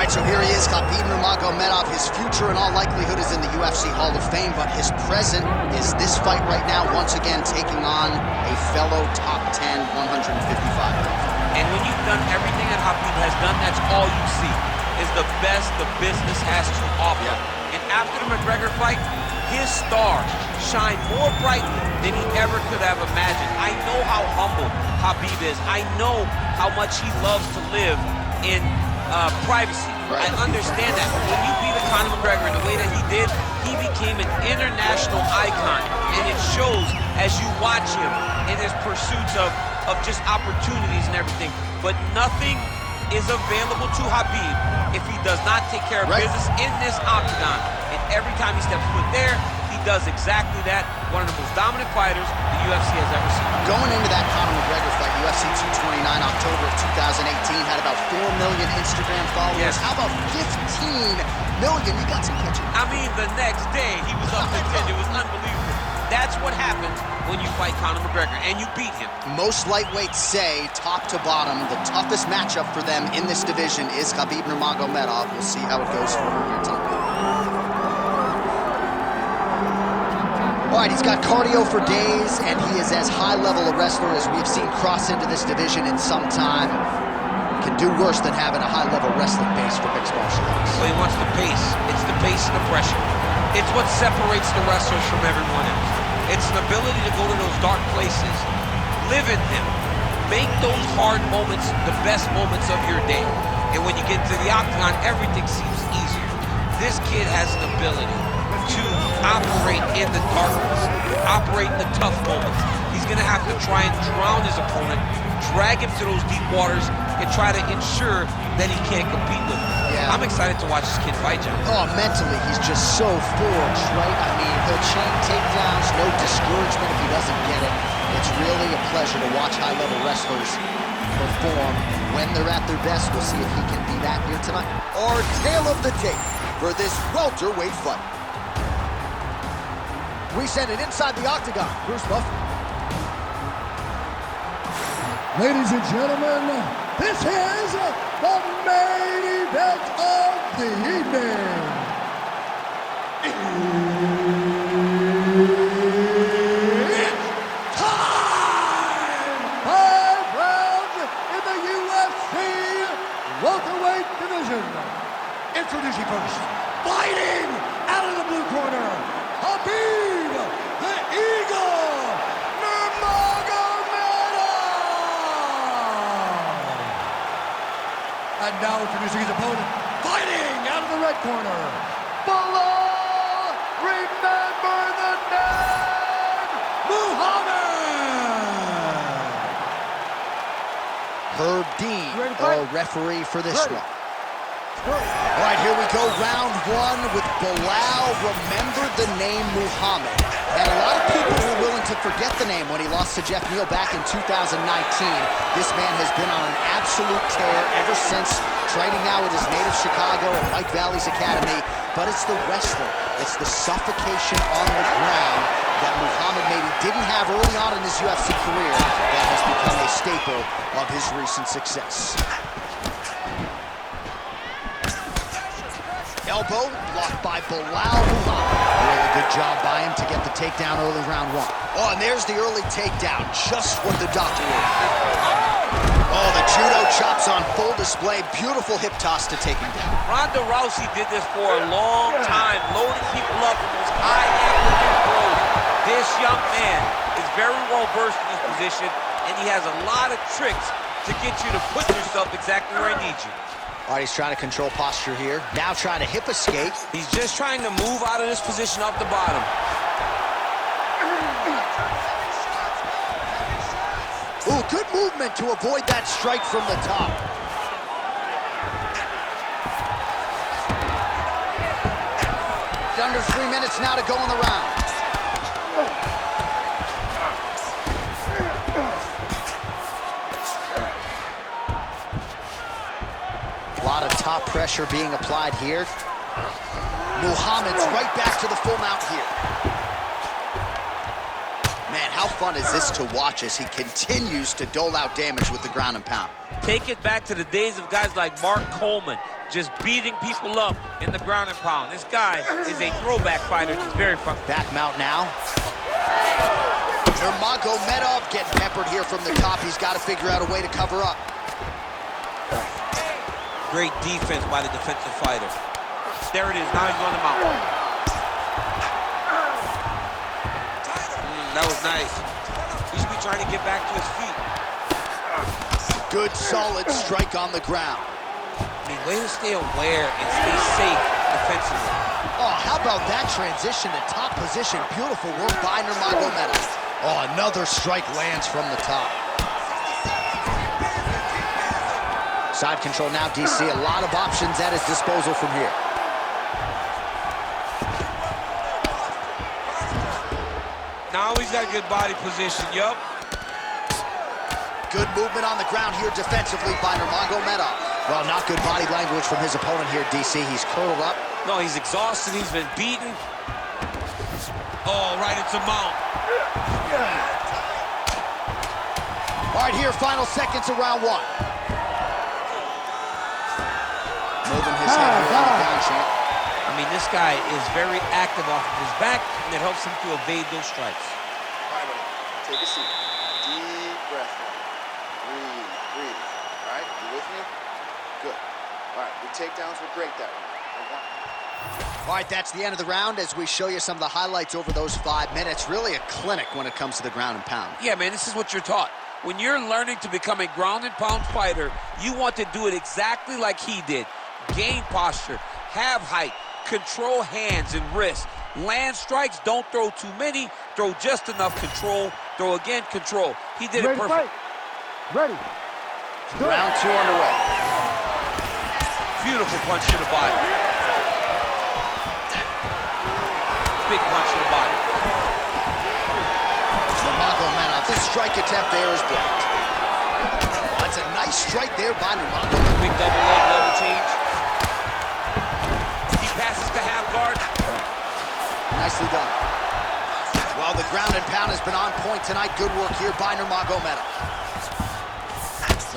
right, so here he is, Khabib Nurmagomedov. His future in all likelihood is in the UFC Hall of Fame, but his present is this fight right now, once again taking on a fellow top 10, 155. And when you've done everything that Khabib has done, that's all you see, is the best the business has to offer. Yeah. And after the McGregor fight, his star shined more brightly than he ever could have imagined. I know how humble Khabib is. I know how much he loves to live in privacy. Right. I understand that. When you beat Conor McGregor in the way that he did, he became an international icon. And it shows as you watch him in his pursuits of just opportunities and everything. But nothing is available to Khabib if he does not take care of business in this octagon. And every time he steps foot there, he does exactly that. One of the most dominant fighters the UFC has ever seen. Going into that Conor McGregor fight, UFC 229, October of 2018, had about 4 million Instagram followers. Yes. How about 15 million? You got some catching. I mean, the next day, he was up to 10. It was unbelievable. That's what happens when you fight Conor McGregor, and you beat him. Most lightweights say, top to bottom, the toughest matchup for them in this division is Khabib Nurmagomedov. We'll see how it goes for him here tonight. All right, he's got cardio for days, and he is as high-level a wrestler as we've seen cross into this division in some time. Can do worse than having a high-level wrestling base for mixed martial arts. Well, he wants the pace. It's the pace and the pressure. It's what separates the wrestlers from everyone else. It's an ability to go to those dark places, live in them, make those hard moments the best moments of your day. And when you get to the octagon, everything seems easier. This kid has an ability to operate in the darkness, operate in the tough moments. He's gonna have to try and drown his opponent, drag him to those deep waters, and try to ensure that he can't compete with him. Yeah. I'm excited to watch this kid fight, John. Oh, mentally, he's just so forged, right? I mean, he'll chain takedowns, no discouragement if he doesn't get it. It's really a pleasure to watch high-level wrestlers perform when they're at their best. We'll see if he can be that here tonight. Our tale of the tape for this welterweight fight. We send it inside the octagon. Bruce Buffer. Ladies and gentlemen, this is the main event of the evening. It's time! 5 rounds in the UFC welterweight division. Introducing first, fighting out of the blue corner, Khabib the Eagle Nurmagomedov. And now introducing his opponent, fighting out of the red corner, Belal, remember the name, Muhammad. Herb Dean, our referee for this one. All right, here we go, round one with Belal. Remember the name Muhammad. And a lot of people were willing to forget the name when he lost to Jeff Neal back in 2019. This man has been on an absolute tear ever since, training now at his native Chicago at White Valley's Academy. But it's the wrestler, it's the suffocation on the ground that Muhammad maybe didn't have early on in his UFC career that has become a staple of his recent success. Elbow blocked by Belal Muhammad. Really good job by him to get the takedown early round one. Oh, and there's the early takedown, just what the doctor ordered. Oh, the judo chops on full display. Beautiful hip toss to take him down. Ronda Rousey did this for a long time, loading people up with those high angle throws. This young man is very well versed in this position, and he has a lot of tricks to get you to put yourself exactly where he needs you. All right, he's trying to control posture here. Now trying to hip escape. He's just trying to move out of this position off the bottom. Ooh, good movement to avoid that strike from the top. Under 3 minutes now to go in the round. A lot of top pressure being applied here. Muhammad's right back to the full mount here. Man, how fun is this to watch as he continues to dole out damage with the ground and pound? Take it back to the days of guys like Mark Coleman, just beating people up in the ground and pound. This guy is a throwback fighter. He's very fun. Back mount now. Nurmagomedov getting peppered here from the top. He's got to figure out a way to cover up. Great defense by the defensive fighter. There it is. Now he's on the mount. That was nice. He should be trying to get back to his feet. Good, solid strike on the ground. I mean, way to stay aware and stay safe defensively. Oh, how about that transition to top position? Beautiful work by Nurmagomedov. Oh, another strike lands from the top. Side control now, DC. A lot of options at his disposal from here. Now he's got a good body position, yup. Good movement on the ground here defensively by Nurmagomedov. Well, not good body language from his opponent here, DC. He's curled up. No, he's exhausted. He's been beaten. Oh, right into mount. All right, here, final seconds of round one. Moving his head here on the ground, champ. I mean, this guy is very active off of his back, and it helps him to evade those strikes. All right, buddy. Take a seat. Deep breath. Breathe, breathe. All right, you with me? Good. All right, your takedowns were great that round. All right, that's the end of the round as we show you some of the highlights over those 5 minutes. Really a clinic when it comes to the ground and pound. Yeah, man, this is what you're taught. When you're learning to become a ground and pound fighter, you want to do it exactly like he did. Gain posture, have height, control hands and wrists. Land strikes, don't throw too many, throw just enough, control, throw again, control. He did it perfect. Ready. Round two underway. Beautiful punch to the body. Big punch to the body. Nurmagomedov, this strike attempt there is blocked. That's a nice strike there by Nurmagomedov. Big double leg level change. He passes to half guard. Nicely done. Well, the ground and pound has been on point tonight. Good work here by Nurmagomedov.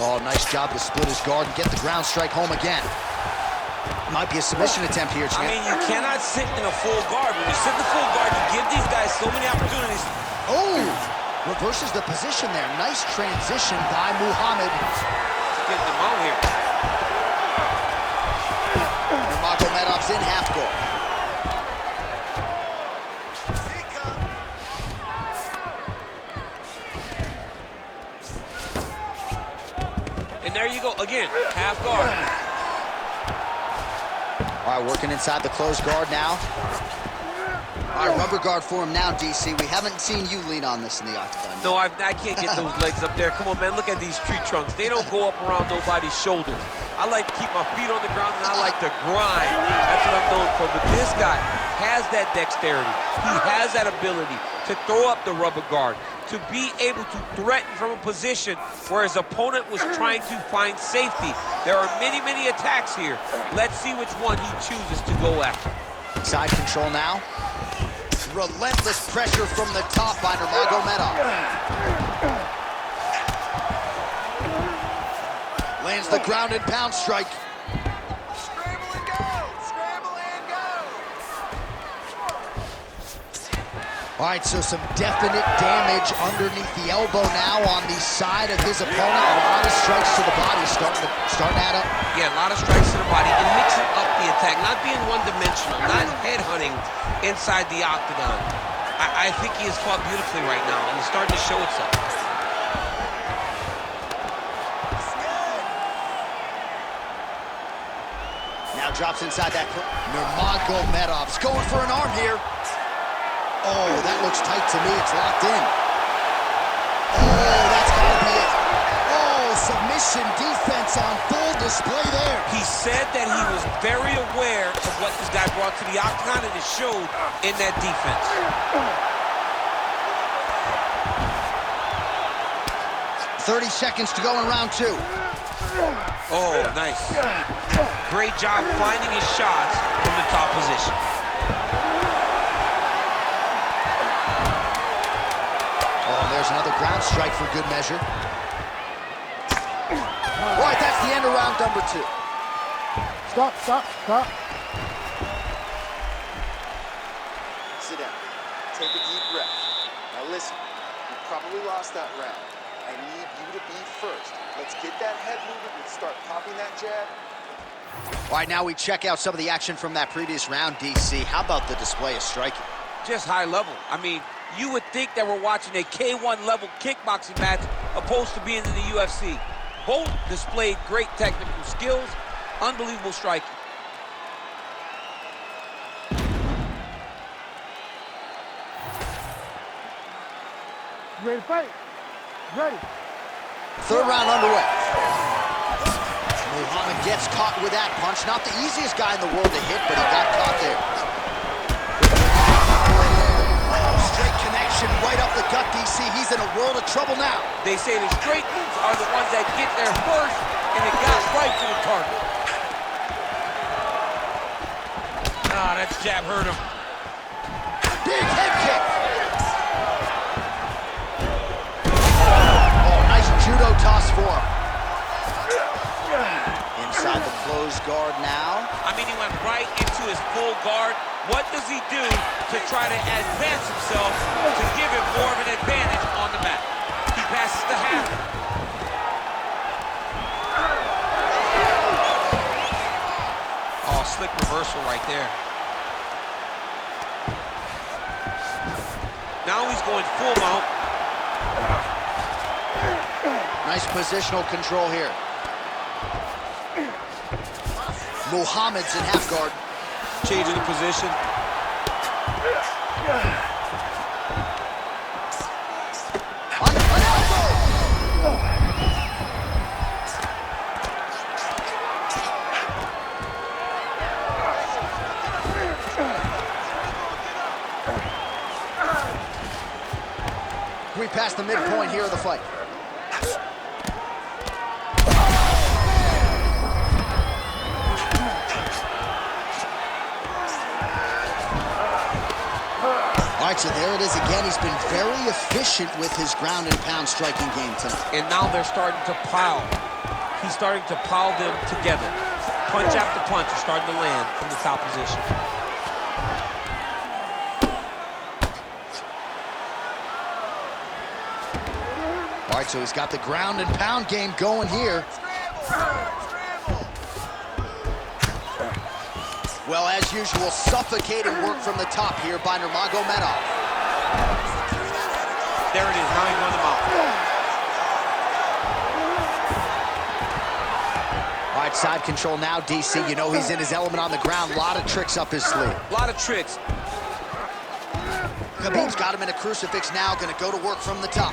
Oh, nice job to split his guard and get the ground strike home again. Might be a submission attempt here, champ. I mean, you cannot sit in a full guard. When you sit in the full guard, you give these guys so many opportunities. Oh, reverses the position there. Nice transition by Muhammad. Getting them out here. Nurmagomedov's in half guard. And there you go, again, half guard. All right, working inside the closed guard now. All right, rubber guard for him now, DC. We haven't seen you lean on this in the octagon. No, I can't get those legs up there. Come on, man, look at these tree trunks. They don't go up around nobody's shoulders. I like to keep my feet on the ground, and I like to grind. That's what I'm known for. But this guy has that dexterity. He has that ability to throw up the rubber guard, to be able to threaten from a position where his opponent was trying to find safety. There are many, many attacks here. Let's see which one he chooses to go after. Side control now. Relentless pressure from the top by Nurmagomedov. Lands the ground and pound strike. Scramble and go! Scramble and go! All right, so some definite damage underneath the elbow now on the side of his opponent. A lot of strikes to the body starting to add up. Yeah, a lot of strikes to the body and mixing up the attack, not being one-dimensional, not headhunting inside the octagon. I think he has fought beautifully right now, and he's starting to show itself. Now drops inside that. Nurmagomedov's going for an arm here. Oh, that looks tight to me. It's locked in. Oh, that's got to be it. Oh, submission defense on full display there. He said that he was very aware of what this guy brought to the octagon, and it showed in that defense. 30 seconds to go in round two. Oh, nice. Great job finding his shots from the top position. Oh, there's another ground strike for good measure. Oh, the end of round number 2. Stop, stop, stop. Sit down. Take a deep breath. Now listen, you probably lost that round. I need you to be first. Let's get that head moving and start popping that jab. All right, now we check out some of the action from that previous round, DC. How about the display of striking? Just high level. I mean, you would think that we're watching a K1 level kickboxing match opposed to being in the UFC. Both displayed great technical skills, unbelievable striking. Ready to fight? Ready. Third round underway. Muhammad gets caught with that punch. Not the easiest guy in the world to hit, but he got caught there. Straight connection right up the gut, DC. He's in a world of trouble now. They say the straight moves are the ones that get there first, and it got right to the target. Ah, that jab hurt him. Big head kick. Oh, nice judo toss for him. Inside the closed guard now. I mean, he went right into his full guard. What does he do to try to advance himself to give him more of an advantage on the mat? He passes the half. Oh, slick reversal right there. Now he's going full mount. Nice positional control here. Muhammad's in half guard. Changing the position. An elbow! We passed the midpoint here of the fight. All right, so there it is again. He's been very efficient with his ground and pound striking game tonight. And now they're starting to pile. He's starting to pile them together. Punch after punch is starting to land from the top position. All right, so he's got the ground and pound game going here. Well, as usual, suffocating work from the top here by Nurmagomedov. There it is, now he's on the mount. All right, side control now, DC. You know he's in his element on the ground. A lot of tricks up his sleeve. A lot of tricks. Khabib's got him in a crucifix now, gonna go to work from the top.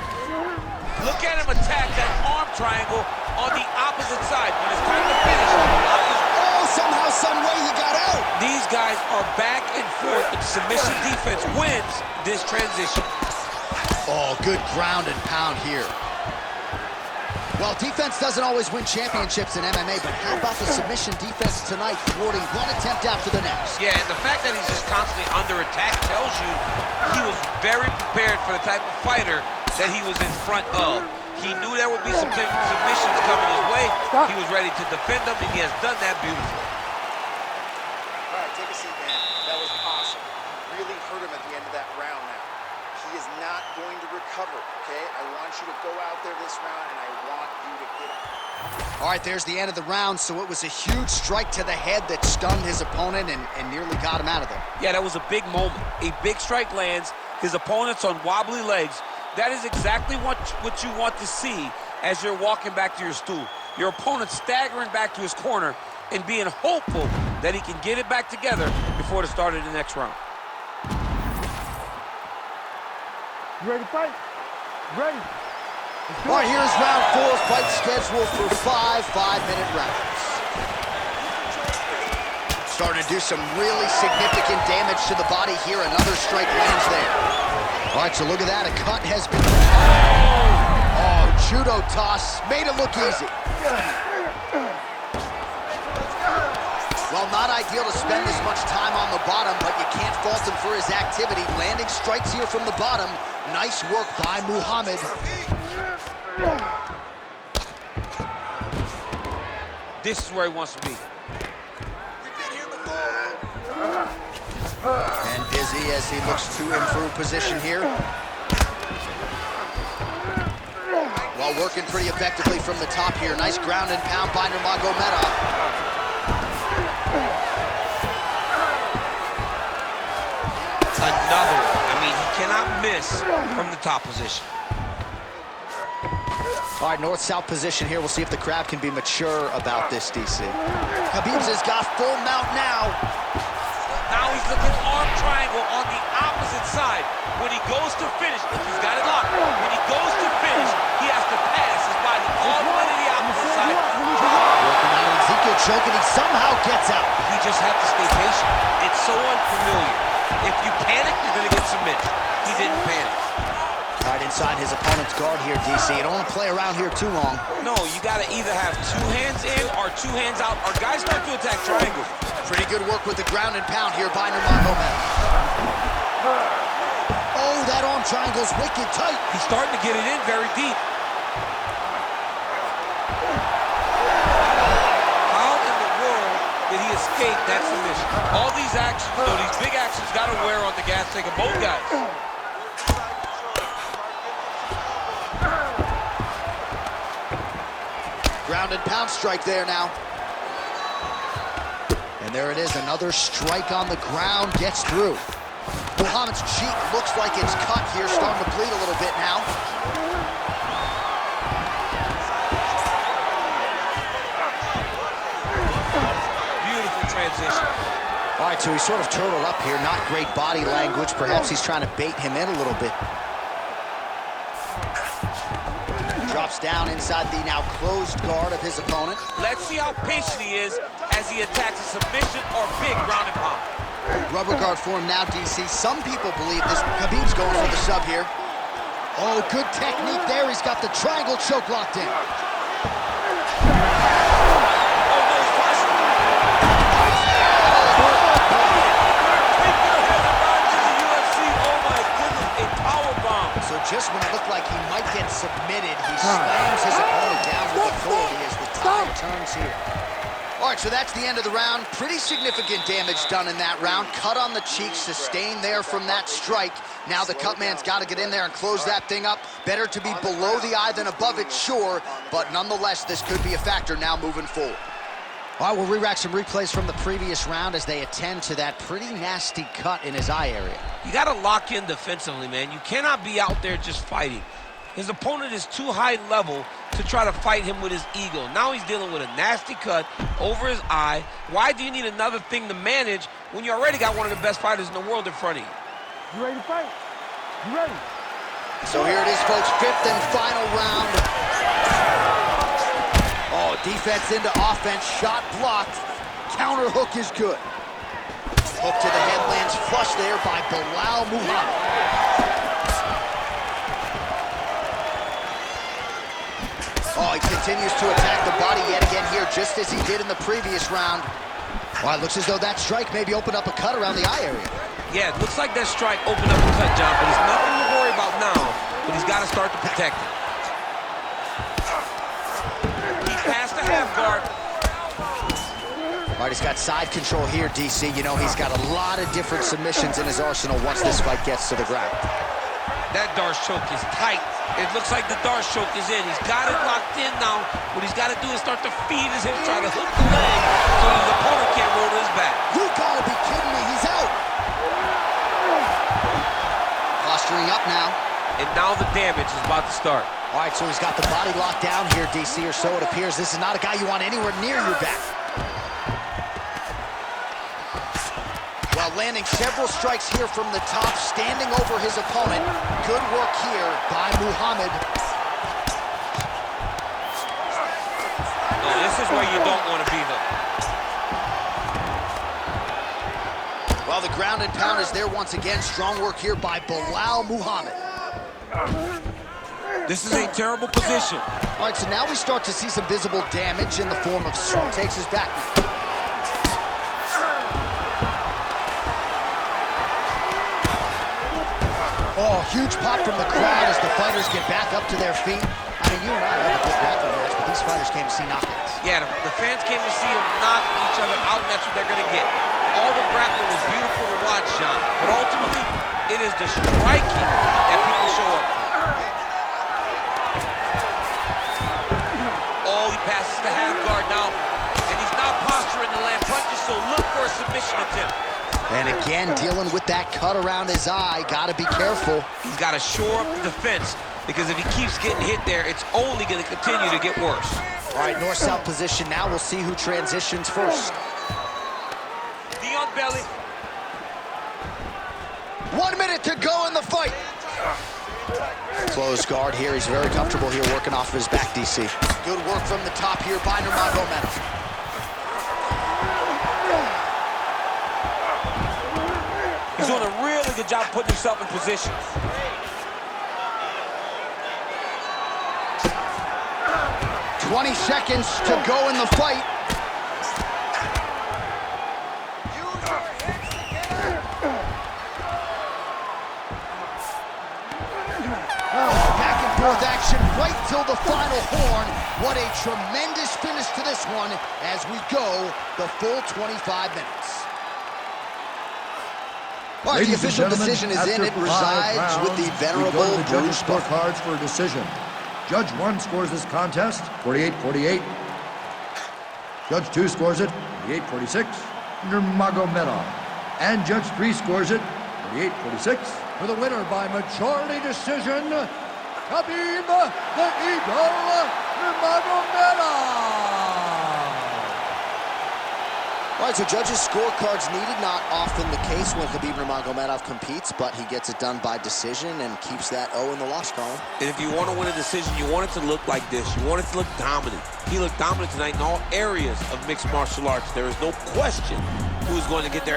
Look at him attack that arm triangle on the opposite side. When it's time to finish, Oh, somehow, some way he got out. these guys are back and forth. The submission defense wins this transition. Oh, good ground and pound here. Well, defense doesn't always win championships in MMA, but how about the submission defense tonight, thwarting one attempt after the next? Yeah, and the fact that he's just constantly under attack tells you he was very prepared for the type of fighter that he was in front of. He knew there would be some submissions coming his way. He was ready to defend them, and he has done that beautifully. All right, take a seat, man. That was awesome. Really hurt him at the end of that round now. He is not going to recover, okay? I want you to go out there this round, and I want you to get up. All right, there's the end of the round, so it was a huge strike to the head that stunned his opponent and nearly got him out of there. Yeah, that was a big moment. A big strike lands. His opponent's on wobbly legs. That is exactly what you want to see as you're walking back to your stool. Your opponent staggering back to his corner and being hopeful that he can get it back together before the start of the next round. You ready to fight? Ready. All right, here's round 4, fight scheduled for 5 5-minute rounds. Starting to do some really significant damage to the body here. Another strike lands there. All right, so look at that. A cut has been... Oh, judo toss. Made it look easy. Well, not ideal to spend this much time on the bottom, but you can't fault him for his activity. Landing strikes here from the bottom. Nice work by Muhammad. this is where he wants to be. And busy as he looks to improve position here. While working pretty effectively from the top here. Nice ground and pound by Nurmagomedov. Another. I mean, he cannot miss from the top position. All right, north-south position here. We'll see if the crowd can be mature about this, DC. Khabib has got full mount now. Now he's looking arm triangle on the opposite side. When he goes to finish, look, he's got it locked. When he goes to finish, he has to pass his body all the way to the opposite side. Working out Ezekiel choking, he somehow gets out. He just has to stay patient. It's so unfamiliar. If you panic, you're gonna get submitted. He didn't panic. Right inside his opponent's guard here, DC. You don't want to play around here too long. No, you gotta either have 2 hands in or 2 hands out, or guys start to attack triangles. Pretty good work with the ground and pound here by Nurmagomedov. Oh, that arm triangle's wicked tight. He's starting to get it in very deep. How in the world did he escape that submission? All these actions, though, these big actions gotta wear on the gas tank of both guys. Ground and pound strike there now. And there it is, another strike on the ground, gets through. Muhammad's cheek looks like it's cut here, starting to bleed a little bit now. Beautiful transition. All right, so he's sort of turtled up here, not great body language. Perhaps he's trying to bait him in a little bit. Drops down inside the now closed guard of his opponent. Let's see how patient he is as he attacks a submission or big ground and pound. Rubber guard for him now, DC. Some people believe this Khabib's going for the sub here. Oh, good technique there. He's got the triangle choke locked in. So just when it looked like he might get submitted, he slams his opponent down with authority as the tide turns here. All right, so that's the end of the round. Pretty significant damage done in that round. Cut on the cheek, sustained there from that strike. Now the cut man's got to get in there and close that thing up. Better to be below the eye than above it, sure, but nonetheless, this could be a factor now moving forward. All right, we'll re-rack some replays from the previous round as they attend to that pretty nasty cut in his eye area. You got to lock in defensively, man. You cannot be out there just fighting. His opponent is too high level to try to fight him with his ego. Now he's dealing with a nasty cut over his eye. Why do you need another thing to manage when you already got one of the best fighters in the world in front of you? You ready to fight? You ready? So here it is, folks, 5th and final round. Oh, defense into offense, shot blocked. Counter hook is good. Hook to the head lands flush there by Belal Muhammad. Oh, he continues to attack the body yet again here, just as he did in the previous round. Well, it looks as though that strike maybe opened up a cut around the eye area. Yeah, it looks like that strike opened up a cut, John, but there's nothing to worry about now, but he's got to start to protect it. He passed the half guard. All right, he's got side control here, DC. You know, he's got a lot of different submissions in his arsenal once this fight gets to the ground. That Darce choke is tight. It looks like the Darce choke is in. He's got it locked in now. What he's got to do is start to feed his hips, try to hook the leg so his opponent can't roll to his back. You gotta be kidding me, he's out. Posturing up now. And now the damage is about to start. All right, so he's got the body locked down here, DC, or so it appears. This is not a guy you want anywhere near your back. While landing several strikes here from the top, standing over his opponent. Good work here by Muhammad. No, this is where you don't want to be, though. Well, the ground and pound is there once again. Strong work here by Belal Muhammad. This is a terrible position. All right, so now we start to see some visible damage in the form of strong takes his back. Oh, huge pop from the crowd as the fighters get back up to their feet mean, you and I love a good grappling match, but these fighters came to see knockouts. Yeah, the fans came to see them knock each other out, and that's what they're going to get. All the grappling was beautiful to watch, Sean, but ultimately, it is the striking that people show up for. Oh, he passes the half guard now, and he's not posturing to land punches, so look for a submission attempt. And again, dealing with that cut around his eye. Got to be careful. He's got to shore up the defense, because if he keeps getting hit there, it's only going to continue to get worse. All right, north-south position now. We'll see who transitions first. Knee on belly. 1 minute to go in the fight. Closed guard here. He's very comfortable here working off of his back, DC. Good work from the top here by Nurmagomedov. He's doing a really good job putting himself in position. "20 seconds to go in the fight." Back and forth action right till the final horn. What a tremendous finish to this one as we go the full 25 minutes. All right, the official decision is in. It resides with the venerable Bruce Buffer. Scorecards for a decision. Judge 1 scores this contest 48-48. Judge 2 scores it 48-46, Nurmagomedov. And Judge 3 scores it 48-46. For the winner by majority decision, Khabib the Eagle Nurmagomedov. All right, so judges' scorecards needed. Not often the case when Khabib Nurmagomedov competes, but he gets it done by decision and keeps that O in the loss column. And if you want to win a decision, you want it to look like this. You want it to look dominant. He looked dominant tonight in all areas of mixed martial arts. There is no question who's going to get their